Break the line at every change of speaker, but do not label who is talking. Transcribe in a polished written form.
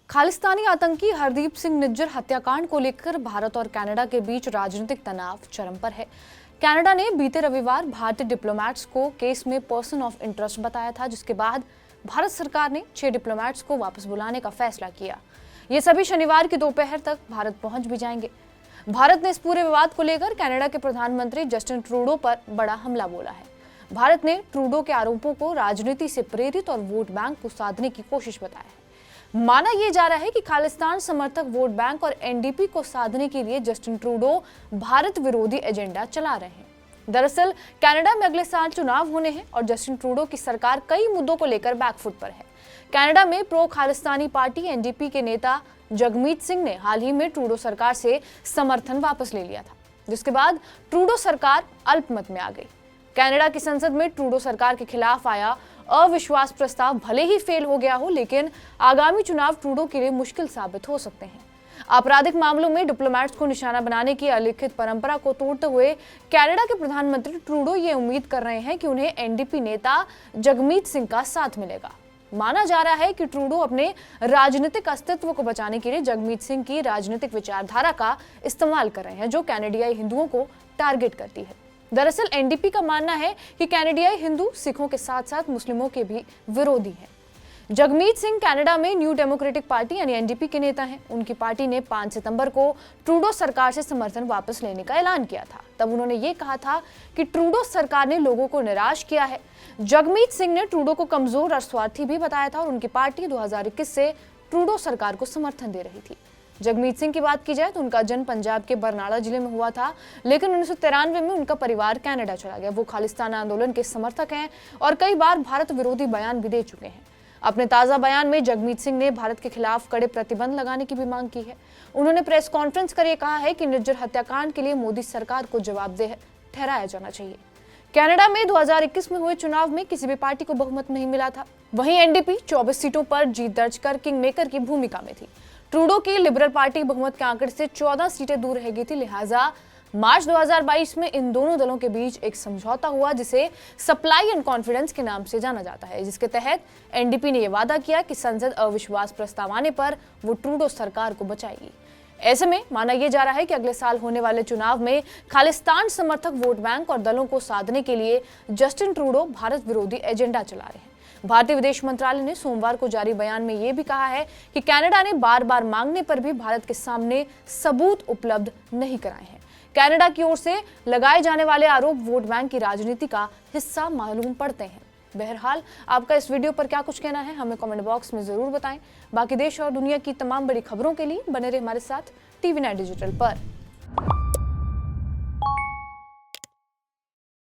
खालिस्तानी आतंकी हरदीप सिंह निज्जर हत्याकांड को लेकर भारत और कनाडा के बीच राजनीतिक तनाव चरम पर है। कनाडा ने बीते रविवार भारतीय डिप्लोमैट्स को केस में पर्सन ऑफ इंटरेस्ट बताया था, जिसके बाद भारत सरकार ने 6 डिप्लोमैट्स को वापस बुलाने का फैसला किया। ये सभी शनिवार की दोपहर तक भारत पहुंच भी जाएंगे। भारत ने इस पूरे विवाद को लेकर कनाडा के प्रधानमंत्री जस्टिन ट्रूडो पर बड़ा हमला बोला है। भारत ने ट्रूडो के आरोपों को राजनीति से प्रेरित और वोट बैंक को साधने की कोशिश बताया है। माना यह जा रहा है कि खालिस्तान समर्थक वोट बैंक और एनडीपी को साधने के लिए जस्टिन ट्रूडो भारत विरोधी एजेंडा चला रहे हैं। दरअसल कनाडा में अगले साल चुनाव होने हैं और जस्टिन ट्रूडो की सरकार कई मुद्दों को लेकर बैकफुट पर है। कनाडा में प्रो खालिस्तानी पार्टी एनडीपी के नेता जगमीत सिंह ने हाल ही में ट्रूडो सरकार से समर्थन वापस ले लिया था, जिसके बाद ट्रूडो सरकार अल्पमत में आ गई। कनाडा की संसद में ट्रूडो सरकार के खिलाफ आया अविश्वास प्रस्ताव भले ही फेल हो गया हो, लेकिन आगामी चुनाव ट्रूडो के लिए मुश्किल साबित हो सकते हैं। आपराधिक मामलों में डिप्लोमैट्स को निशाना बनाने की अलिखित परंपरा को तोड़ते हुए कनाडा के प्रधानमंत्री ट्रूडो ये उम्मीद कर रहे हैं कि उन्हें एनडीपी नेता जगमीत सिंह का साथ मिलेगा। माना जा रहा है कि ट्रूडो अपने राजनीतिक अस्तित्व को बचाने के लिए जगमीत सिंह की राजनीतिक विचारधारा का इस्तेमाल कर रहे हैं, जो कनाडियाई हिंदुओं को टारगेट करती है। दरअसल एनडीपी का मानना है कि कनाडियाई हिंदू सिखों के साथ साथ मुस्लिमों के भी विरोधी हैं। जगमीत सिंह कनाडा में न्यू डेमोक्रेटिक पार्टी यानी एनडीपी के नेता हैं। उनकी पार्टी ने 5 सितंबर को ट्रूडो सरकार से समर्थन वापस लेने का ऐलान किया था। तब उन्होंने ये कहा था कि ट्रूडो सरकार ने लोगों को निराश किया है। जगमीत सिंह ने ट्रूडो को कमजोर और स्वार्थी भी बताया था और उनकी पार्टी 2021 से ट्रूडो सरकार को समर्थन दे रही थी। जगमीत सिंह की बात की जाए तो उनका जन्म पंजाब के बरनाला जिले में हुआ था, लेकिन 1993 में उनका परिवार कनाडा चला गया। वो खालिस्तान आंदोलन के समर्थक हैं और कई बार भारत विरोधी बयान भी दे चुके हैं। अपने ताजा बयान में जगमीत सिंह ने भारत के खिलाफ कड़े प्रतिबंध लगाने की भी मांग की है। उन्होंने प्रेस कॉन्फ्रेंस कर कहा है कि निज्जर हत्याकांड के लिए मोदी सरकार को जवाबदेह ठहराया जाना चाहिए। कनाडा में 2021 में हुए चुनाव में किसी भी पार्टी को बहुमत नहीं मिला था। वहीं एनडीपी 24 सीटों पर जीत दर्ज कर किंग मेकर की भूमिका में थी। ट्रूडो की लिबरल पार्टी बहुमत के आंकड़े से 14 सीटें दूर रह गई थी। लिहाजा मार्च 2022 में इन दोनों दलों के बीच एक समझौता हुआ, जिसे सप्लाई एंड कॉन्फिडेंस के नाम से जाना जाता है, जिसके तहत एनडीपी ने यह वादा किया कि संसद अविश्वास प्रस्ताव आने पर वो ट्रूडो सरकार को बचाएगी। ऐसे में माना यह जा रहा है कि अगले साल होने वाले चुनाव में खालिस्तान समर्थक वोट बैंक और दलों को साधने के लिए जस्टिन ट्रूडो भारत विरोधी एजेंडा चला रहे हैं। भारतीय विदेश मंत्रालय ने सोमवार को जारी बयान में यह भी कहा है कि कनाडा ने बार बार मांगने पर भी भारत के सामने सबूत उपलब्ध नहीं कराए हैं। कनाडा की ओर से लगाए जाने वाले आरोप वोट बैंक की राजनीति का हिस्सा मालूम पड़ते हैं। बहरहाल आपका इस वीडियो पर क्या कुछ कहना है, हमें कमेंट बॉक्स में जरूर बताएं। बाकी देश और दुनिया की तमाम बड़ी खबरों के लिए बने रहे हमारे साथ TV9 डिजिटल पर।